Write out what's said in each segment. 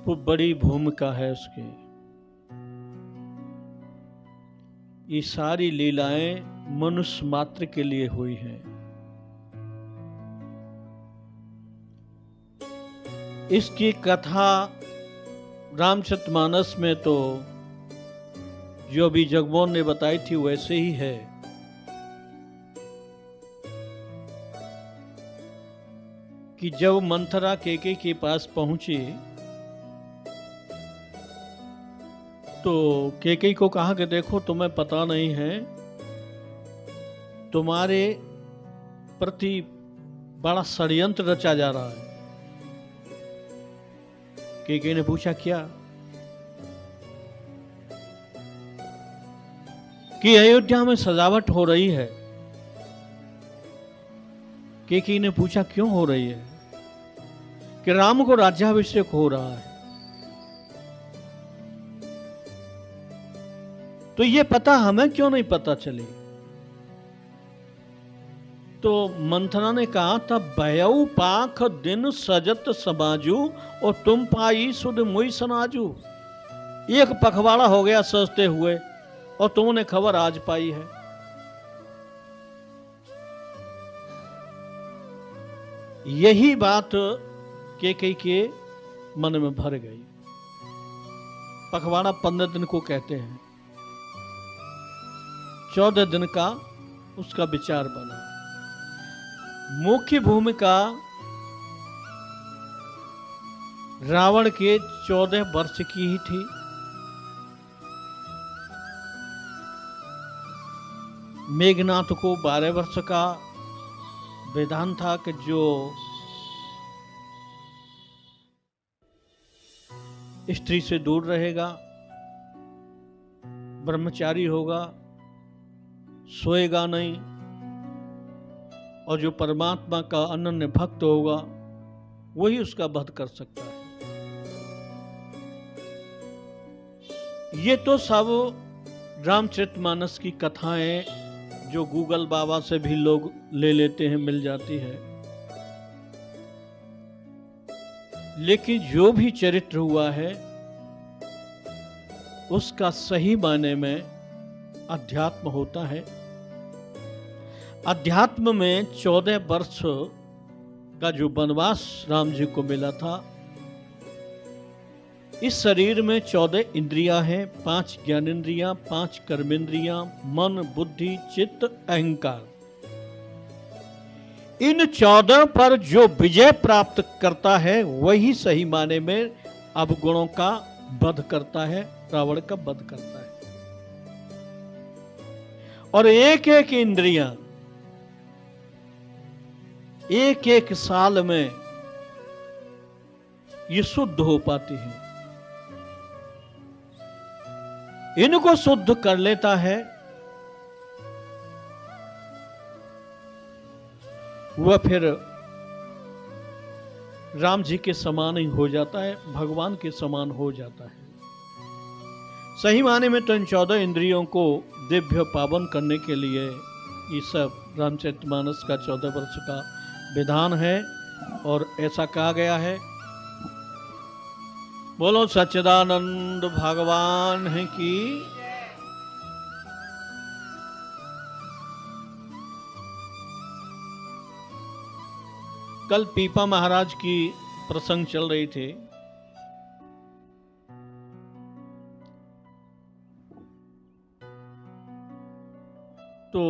खूब बड़ी भूमिका है उसकी। ये सारी लीलाएं मनुष्य मात्र के लिए हुई हैं। इसकी कथा रामचरितमानस में तो जो अभी जगमोहन ने बताई थी वैसे ही है। कि जब मंथरा केकई के पास पहुंची तो केकई को कहा कि देखो तुम्हें पता नहीं है, तुम्हारे प्रति बड़ा षड्यंत्र रचा जा रहा है। केकई ने पूछा क्या? कि अयोध्या में सजावट हो रही है। केकई ने पूछा क्यों हो रही है? कि राम को राज्याभिषेक हो रहा है। तो ये पता हमें क्यों नहीं पता चली? तो मंथरा ने कहा था भयऊ पाख दिन सजत समाजू और तुम पाई सुध मुई सनाजू। एक पखवाड़ा हो गया सजते हुए और तुमने खबर आज पाई है। यही बात केकई के मन में भर गई। पखवाड़ा 15 दिन को कहते हैं। 14 दिन का उसका विचार बना। मुख्य भूमिका रावण के 14 वर्ष की ही थी। मेघनाथ को 12 वर्ष का विधान था कि जो स्त्री से दूर रहेगा, ब्रह्मचारी होगा, सोएगा नहीं, और जो परमात्मा का अनन्य भक्त होगा वही उसका वध कर सकता है। ये तो सब रामचरितमानस की कथाएं जो गूगल बाबा से भी लोग ले लेते हैं, मिल जाती है। लेकिन जो भी चरित्र हुआ है उसका सही मायने में अध्यात्म होता है। अध्यात्म में 14 वर्ष का जो वनवास राम जी को मिला था, इस शरीर में 14 इंद्रियां हैं, 5 ज्ञानेंद्रियां, 5 कर्मेंद्रियां, मन, बुद्धि, चित्त, अहंकार। इन 14 पर जो विजय प्राप्त करता है वही सही माने में अवगुणों का वध करता है, रावण का वध करता है। और एक एक इंद्रियां एक एक साल में ये शुद्ध हो पाती हैं। इनको शुद्ध कर लेता है वह फिर राम जी के समान ही हो जाता है, भगवान के समान हो जाता है। सही माने में तो इन 14 इंद्रियों को दिव्य पावन करने के लिए ये सब रामचरितमानस का 14 वर्ष का विधान है। और ऐसा कहा गया है, बोलो सच्चिदानंद भगवान है की। कल पीपा महाराज की प्रसंग चल रही थी। तो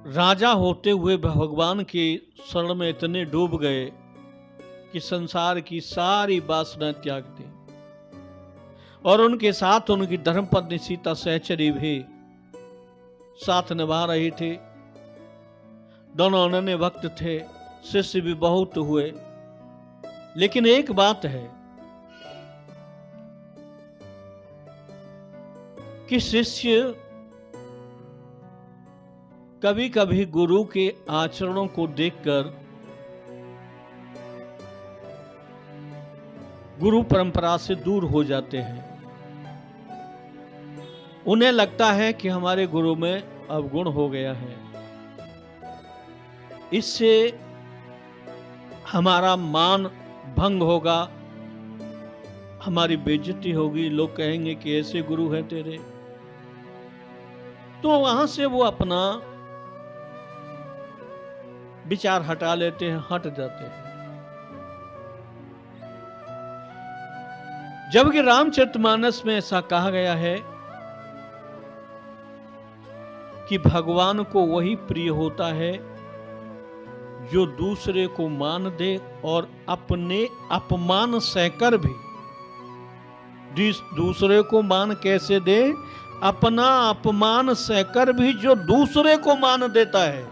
राजा होते हुए भगवान के शरण में इतने डूब गए कि संसार की सारी वासना त्याग दी। और उनके साथ उनकी धर्मपत्नी सीता सहचरी भी साथ निभा रही थी। दोनों अनन्य भक्त थे, शिष्य भी बहुत हुए। लेकिन एक बात है कि शिष्य कभी कभी गुरु के आचरणों को देखकर गुरु परंपरा से दूर हो जाते हैं। उन्हें लगता है कि हमारे गुरु में अवगुण हो गया है, इससे हमारा मान भंग होगा, हमारी बेइज्जती होगी, लोग कहेंगे कि ऐसे गुरु हैं तेरे। तो वहां से वो अपना विचार हटा लेते हैं, हट जाते हैं। जबकि रामचरितमानस में ऐसा कहा गया है कि भगवान को वही प्रिय होता है जो दूसरे को मान दे और अपने अपमान सहकर भी। दूसरे को मान कैसे दे? अपना अपमान सहकर भी जो दूसरे को मान देता है,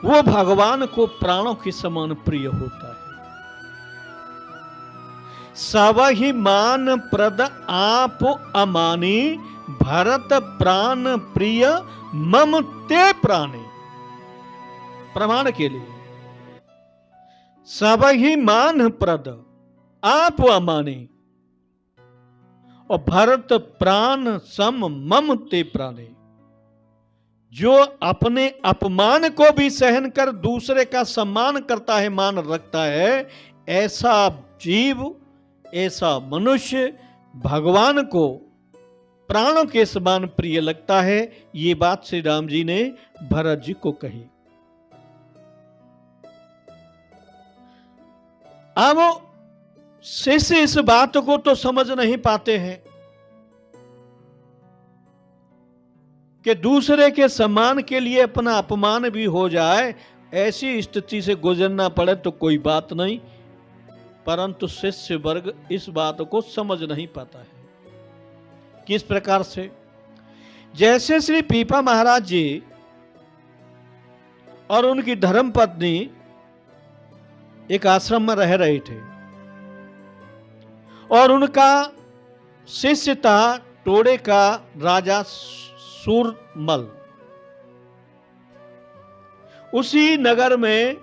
वो भगवान को प्राणों के समान प्रिय होता है। सब ही मान प्रद आप अमानी, भरत प्राण प्रिय मम ते प्राणी। प्रमाण के लिए, सब ही मान प्रद आप अमानी और भरत प्राण सम मम ते प्राणी। जो अपने अपमान को भी सहन कर दूसरे का सम्मान करता है, मान रखता है, ऐसा जीव, ऐसा मनुष्य भगवान को प्राणों के समान प्रिय लगता है। ये बात श्री राम जी ने भरत जी को कही। अब शिष्य इस बात को तो समझ नहीं पाते हैं कि दूसरे के सम्मान के लिए अपना अपमान भी हो जाए, ऐसी स्थिति से गुजरना पड़े तो कोई बात नहीं, परंतु शिष्य वर्ग इस बात को समझ नहीं पाता है। किस प्रकार से? जैसे श्री पीपा महाराज जी और उनकी धर्मपत्नी एक आश्रम में रह रहे थे और उनका शिष्य था टोड़े का राजा सूरमल। उसी नगर में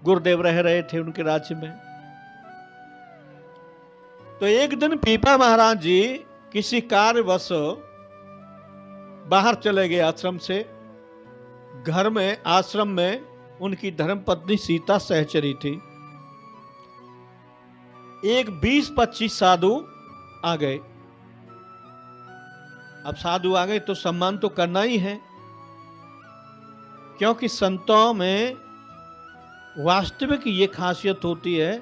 गुरुदेव रह रहे थे, उनके राज्य में। तो एक दिन पीपा महाराज जी किसी कार्यवश बाहर चले गए आश्रम से। घर में, आश्रम में उनकी धर्मपत्नी सीता सहचरी थी। एक 20-25 साधु आ गए। अब साधु आ गए तो सम्मान तो करना ही है, क्योंकि संतों में वास्तविक ये खासियत होती है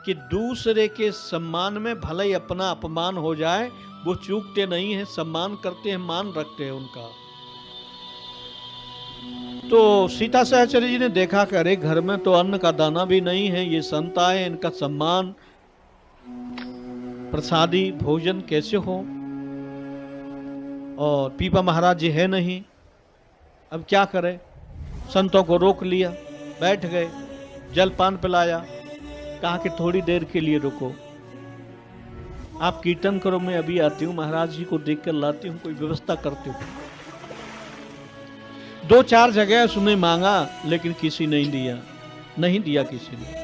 कि दूसरे के सम्मान में भले ही अपना अपमान हो जाए, वो चूकते नहीं है, सम्मान करते हैं, मान रखते हैं उनका। तो सीता सहचरी जी ने देखा कि अरे घर में तो अन्न का दाना भी नहीं है, ये संत आए, इनका सम्मान प्रसादी भोजन कैसे हो, और पीपा महाराज जी है नहीं। अब क्या करें? संतों को रोक लिया, बैठ गए, जलपान पिलाया, कहा कि थोड़ी देर के लिए रुको, आप कीर्तन करो, मैं अभी आती हूँ, महाराज जी को देख कर लाती हूँ, कोई व्यवस्था करती हूँ। 2-4 जगह उसने मांगा, लेकिन किसी नहीं दिया किसी ने।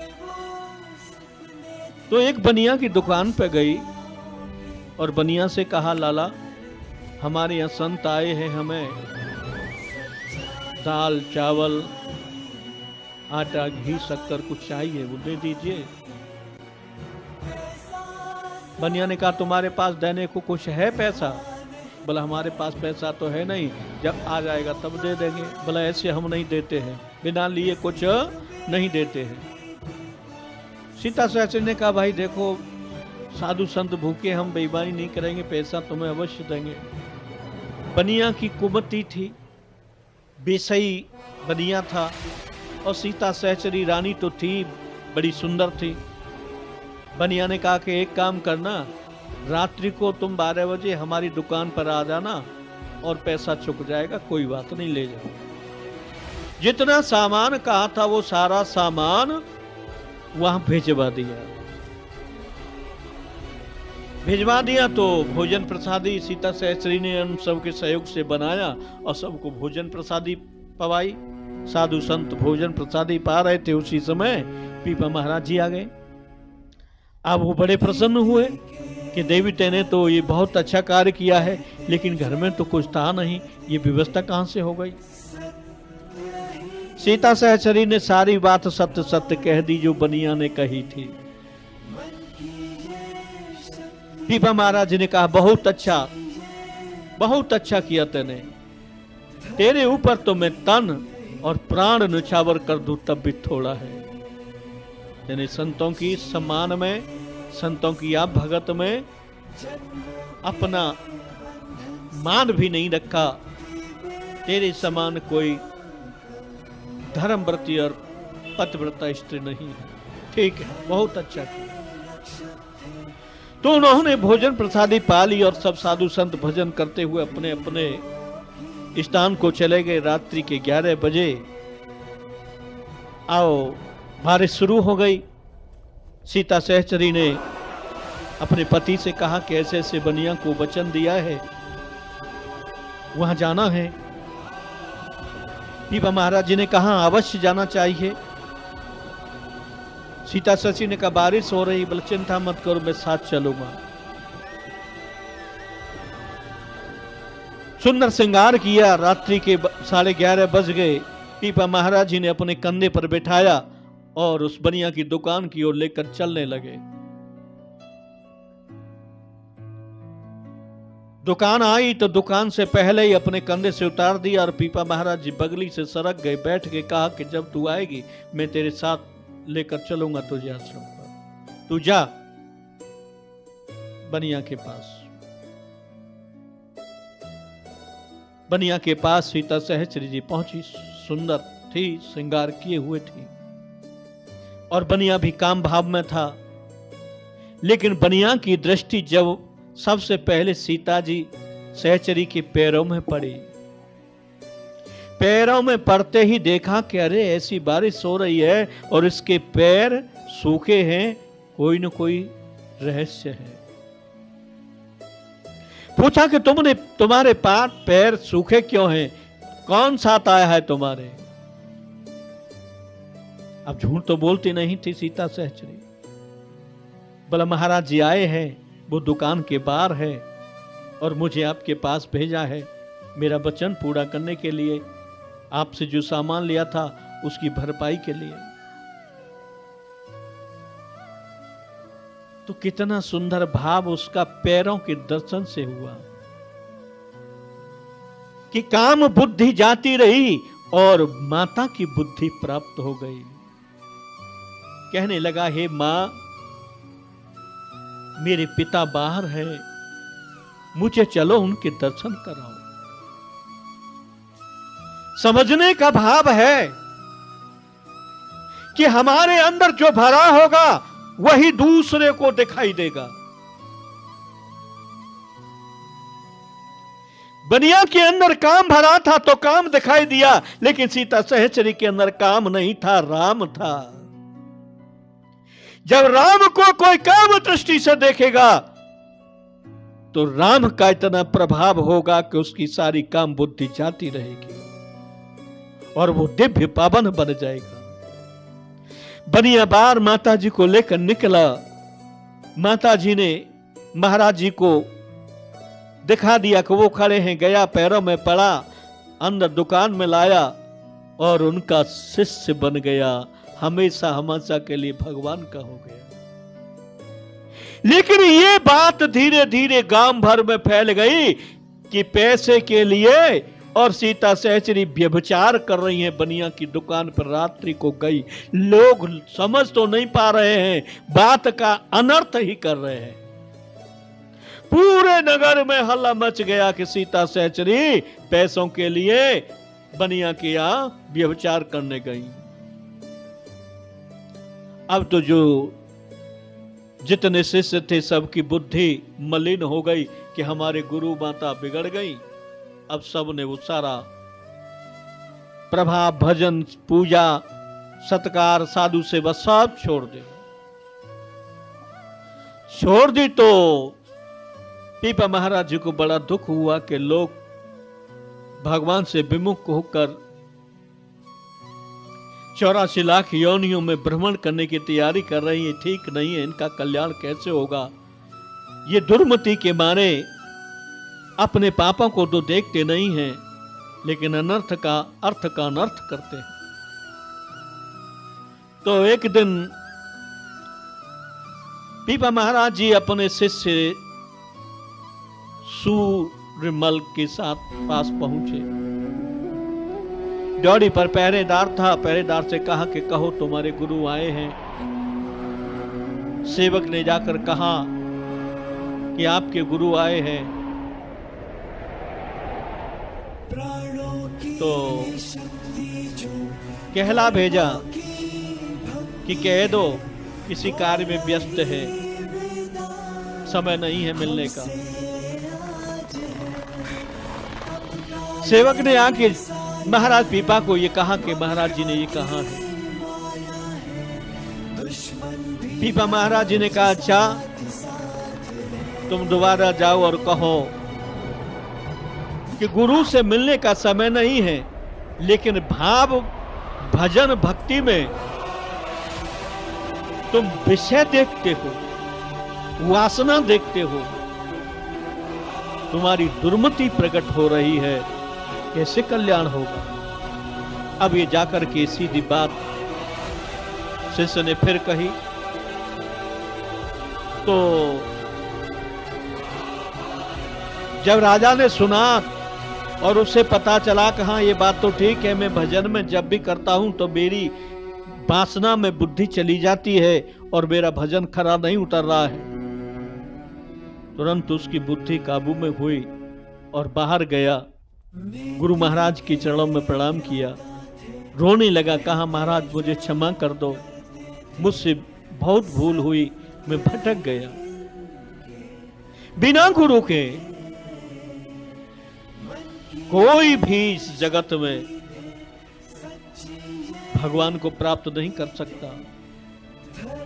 तो एक बनिया की दुकान पे गई और बनिया से कहा, लाला हमारे यहाँ संत आए हैं, हमें दाल चावल आटा घी शक्कर कुछ चाहिए, वो दे दीजिए। बनिया ने कहा, तुम्हारे पास देने को कुछ है पैसा? बोला, हमारे पास पैसा तो है नहीं, जब आ जाएगा तब दे देंगे। बोला, ऐसे हम नहीं देते हैं, बिना लिए कुछ नहीं देते हैं। सीता सहचरी ने कहा, भाई देखो साधु संत भूखे, हम बेईमानी नहीं करेंगे, पैसा तुम्हें अवश्य देंगे। बनिया की कुमति थी, बेसई बनिया था, और सीता सहचरी रानी तो थी, बड़ी सुंदर थी। बनिया ने कहा कि एक काम करना, रात्रि को तुम 12 बजे हमारी दुकान पर आ जाना और पैसा चुक जाएगा, कोई बात नहीं, ले जाओ। जितना सामान कहा था वो सारा सामान वहां भिजवा दिया। तो भोजन प्रसादी सीता सहचरी ने उन सबके सहयोग से बनाया और सबको भोजन प्रसादी पवाई। साधु संत भोजन प्रसादी पा रहे थे, उसी समय पीपा महाराज जी आ गए। अब वो बड़े प्रसन्न हुए कि देवी तेने तो ये बहुत अच्छा कार्य किया है, लेकिन घर में तो कुछ था नहीं, ये व्यवस्था कहां से हो गई। सीता सहचरी ने सारी बात सत्य सत्य कह दी जो बनिया ने कही थी। पीपा महाराज ने कहा, बहुत अच्छा किया तेने। तेरे ऊपर तो मैं तन और प्राण न्यौछावर कर दूं तब भी थोड़ा है। तेने संतों की सम्मान में, संतों की आप भगत में अपना मान भी नहीं रखा। तेरे समान कोई धर्मव्रती और पतिव्रता स्त्री नहीं है। ठीक है, बहुत अच्छा किया। तो उन्होंने भोजन प्रसादी पाली और सब साधु संत भजन करते हुए अपने अपने स्थान को चले गए। रात्रि के 11 बजे आओ बारिश शुरू हो गई। सीता सहचरी ने अपने पति से कहा कि ऐसे ऐसे बनिया को वचन दिया है, वहां जाना है। पीपा महाराज जी ने कहा, अवश्य जाना चाहिए। सीता सची ने कहा, बारिश हो रही, बोले चिंता मत करो, मैं साथ चलूंगा। सुंदर श्रृंगार किया। रात्रि के 11:30 बज गए। पीपा महाराज जी ने अपने कंधे पर बैठाया और उस बनिया की दुकान की ओर लेकर चलने लगे। दुकान आई तो दुकान से पहले ही अपने कंधे से उतार दिया और पीपा महाराज जी बगली से सरक गए। बैठ के कहा कि जब तू आएगी मैं तेरे साथ लेकर चलूंगा तुझे आश्रम पर। तू जा बनिया के पास। बनिया के पास सीता सहचरी जी पहुंची। सुंदर थी, श्रृंगार किए हुए थी और बनिया भी काम भाव में था। लेकिन बनिया की दृष्टि जब सबसे पहले सीता जी सहचरी के पैरों में पड़ी, पैरों में पड़ते ही देखा कि अरे ऐसी बारिश हो रही है और इसके पैर सूखे हैं, कोई न कोई रहस्य है। पूछा कि तुम्हारे पैर सूखे क्यों हैं, कौन साथ आया है तुम्हारे? अब झूठ तो बोलती नहीं थी सीता सहचरी। बोला, महाराज जी आए हैं, वो दुकान के बाहर है और मुझे आपके पास भेजा है मेरा वचन पूरा करने के लिए, आपसे जो सामान लिया था उसकी भरपाई के लिए। तो कितना सुंदर भाव उसका पैरों के दर्शन से हुआ कि काम बुद्धि जाती रही और माता की बुद्धि प्राप्त हो गई। कहने लगा, हे मां, मेरे पिता बाहर है, मुझे चलो उनके दर्शन कराओ। समझने का भाव है कि हमारे अंदर जो भरा होगा वही दूसरे को दिखाई देगा। बनिया के अंदर काम भरा था तो काम दिखाई दिया, लेकिन सीता सहचरी के अंदर काम नहीं था, राम था। जब राम को कोई काम दृष्टि से देखेगा तो राम का इतना प्रभाव होगा कि उसकी सारी काम बुद्धि जाती रहेगी और वो दिव्य पावन बन जाएगा। बनिया बार माता जी को लेकर निकला। माता जी ने महाराज जी को दिखा दिया कि वो खड़े हैं, गया पैरों में पड़ा, अंदर दुकान में लाया और उनका शिष्य बन गया, हमेशा हमेशा के लिए भगवान का हो गया। लेकिन ये बात धीरे धीरे गांव भर में फैल गई कि पैसे के लिए और सीता सहचरी व्यभिचार कर रही हैं। बनिया की दुकान पर रात्रि को गई। लोग समझ तो नहीं पा रहे हैं, बात का अनर्थ ही कर रहे हैं। पूरे नगर में हल्ला मच गया कि सीता सहचरी पैसों के लिए बनिया के यहां व्यभिचार करने गई। अब तो जो जितने शिष्य थे सबकी बुद्धि मलिन हो गई कि हमारे गुरु माता बिगड़ गई। अब सब ने वो सारा प्रभाव, भजन, पूजा, सत्कार, साधु सेवा सब छोड़ दी। तो पीपा महाराज जी को बड़ा दुख हुआ कि लोग भगवान से विमुख होकर 84 लाख योनियों में भ्रमण करने की तैयारी कर रही है। ठीक नहीं है, इनका कल्याण कैसे होगा? ये दुर्मति के मारे अपने पापों को तो देखते नहीं हैं, लेकिन अनर्थ का अर्थ का अनर्थ करते हैं। तो एक दिन पीपा महाराज जी अपने शिष्य सूर्यमल के साथ पास पहुंचे। ड्योढ़ी पर पहरेदार था। पहरेदार से कहा कि कहो तुम्हारे गुरु आए हैं। सेवक ने जाकर कहा कि आपके गुरु आए हैं। तो कहला भेजा कि कह दो किसी कार्य में व्यस्त है, समय नहीं है मिलने का। सेवक ने आके महाराज पीपा को ये कहा कि महाराज जी ने ये कहा है। पीपा महाराज जी ने कहा अच्छा तुम दोबारा जाओ और कहो कि गुरु से मिलने का समय नहीं है, लेकिन भाव भजन भक्ति में तुम विषय देखते हो, वासना देखते हो, तुम्हारी दुर्मति प्रकट हो रही है, कैसे कल्याण होगा। अब ये जाकर के सीधी बात शिष्य ने फिर कही। तो जब राजा ने सुना और उसे पता चला कि हाँ ये बात तो ठीक है, मैं भजन में जब भी करता हूं तो मेरी वासना में बुद्धि चली जाती है और मेरा भजन खरा नहीं उतर रहा है, तुरंत उसकी बुद्धि काबू में हुई और बाहर गया। गुरु महाराज के चरणों में प्रणाम किया, रोने लगा, कहा महाराज मुझे क्षमा कर दो, मुझसे बहुत भूल हुई, मैं भटक गया। बिना गुरु के कोई भी इस जगत में भगवान को प्राप्त नहीं कर सकता,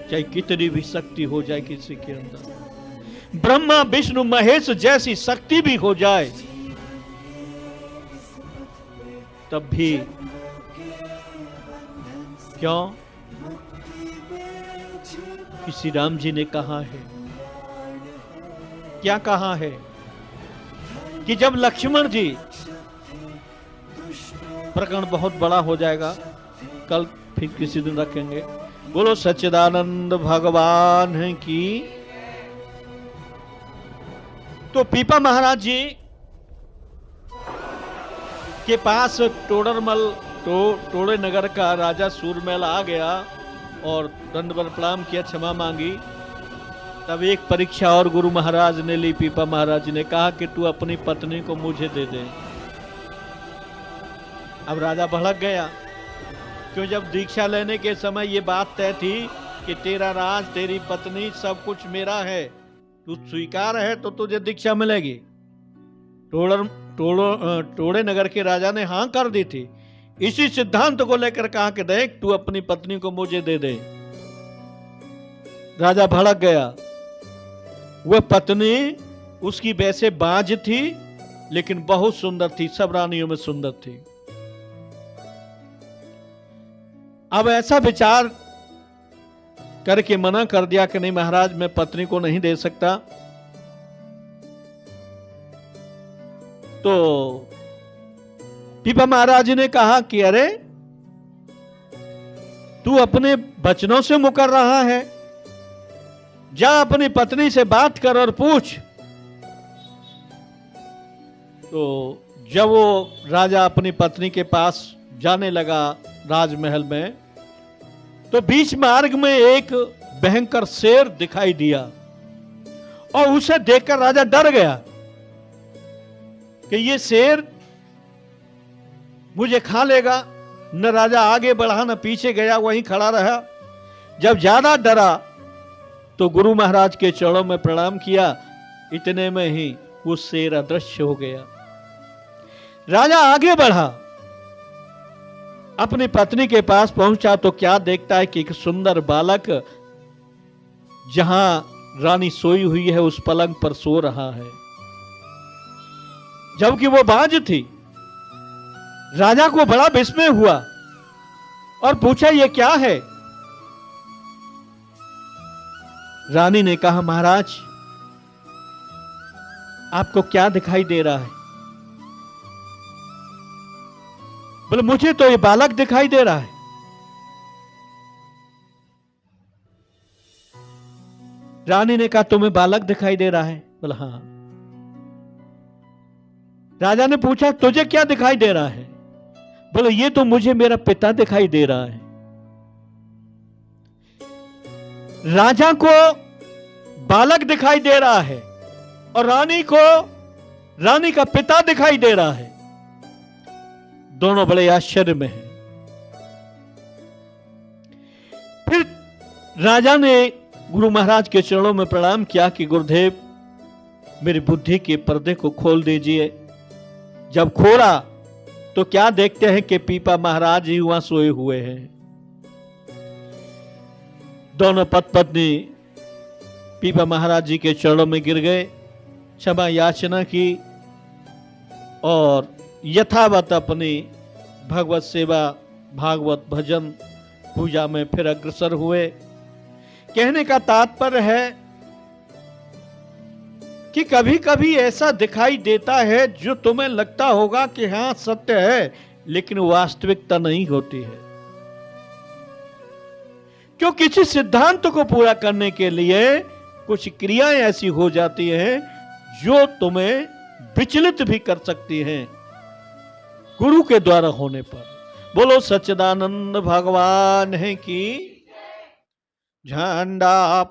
चाहे कितनी भी शक्ति हो जाए किसी के अंदर। ब्रह्मा विष्णु महेश जैसी शक्ति भी हो जाए तब भी क्यों? किसी राम जी ने कहा है, क्या कहा है कि जब लक्ष्मण जी, प्रकरण बहुत बड़ा हो जाएगा, कल फिर किसी दिन रखेंगे। बोलो सच्चिदानंद भगवान है की। तो पीपा महाराज जी के पास टोड़े नगर का राजा सूरमल आ गया और दंडवत प्रणाम किया, क्षमा मांगी। तब एक परीक्षा और गुरु महाराज ने ली। पीपा महाराज ने कहा कि तू अपनी पत्नी को मुझे दे दे। अब राजा भड़क गया, क्यों? जब दीक्षा लेने के समय ये बात तय थी कि तेरा राज, तेरी पत्नी, सब कुछ मेरा है, तू स्वीकार है तो तुझे दीक्षा मिलेगी। टोड़े नगर के राजा ने हां कर दी थी। इसी सिद्धांत को लेकर कहा कि देख तू अपनी पत्नी को मुझे दे दे। राजा भड़क गया। वह पत्नी उसकी वैसे बाज थी लेकिन बहुत सुंदर थी, सब रानियों में सुंदर थी। अब ऐसा विचार करके मना कर दिया कि नहीं महाराज, मैं पत्नी को नहीं दे सकता। तो पीपा महाराज ने कहा कि अरे तू अपने वचनों से मुकर रहा है, जा अपनी पत्नी से बात कर और पूछ। तो जब वो राजा अपनी पत्नी के पास जाने लगा राजमहल में, तो बीच मार्ग में एक भयंकर शेर दिखाई दिया और उसे देखकर राजा डर गया कि ये शेर मुझे खा लेगा। न राजा आगे बढ़ा न पीछे गया, वहीं खड़ा रहा। जब ज्यादा डरा तो गुरु महाराज के चरणों में प्रणाम किया। इतने में ही वो शेर अदृश्य हो गया। राजा आगे बढ़ा, अपनी पत्नी के पास पहुंचा तो क्या देखता है कि एक सुंदर बालक जहां रानी सोई हुई है उस पलंग पर सो रहा है, जबकि वो बाज थी। राजा को बड़ा विस्मय हुआ और पूछा ये क्या है? रानी ने कहा महाराज आपको क्या दिखाई दे रहा है? बोले मुझे तो ये बालक दिखाई दे रहा है। रानी ने कहा तुम्हें बालक दिखाई दे रहा है? बोला हाँ। राजा ने पूछा तुझे क्या दिखाई दे रहा है? बोले ये तो मुझे मेरा पिता दिखाई दे रहा है। राजा को बालक दिखाई दे रहा है और रानी को रानी का पिता दिखाई दे रहा है। दोनों बड़े आश्चर्य में हैं। फिर राजा ने गुरु महाराज के चरणों में प्रणाम किया कि गुरुदेव मेरी बुद्धि के पर्दे को खोल दीजिए। जब खोला तो क्या देखते हैं कि पीपा महाराज ही वहां सोए हुए हैं। दोनों पति पत्नी पीपा महाराज जी के चरणों में गिर गए, क्षमा याचना की और यथावत अपनी भगवत सेवा, भागवत भजन, पूजा में फिर अग्रसर हुए। कहने का तात्पर्य है कि कभी कभी ऐसा दिखाई देता है जो तुम्हें लगता होगा कि हां सत्य है, लेकिन वास्तविकता नहीं होती है। क्यों? किसी सिद्धांत को पूरा करने के लिए कुछ क्रियाएं ऐसी हो जाती हैं जो तुम्हें विचलित भी कर सकती हैं गुरु के द्वारा होने पर। बोलो सच्चिदानंद भगवान है कि झंडा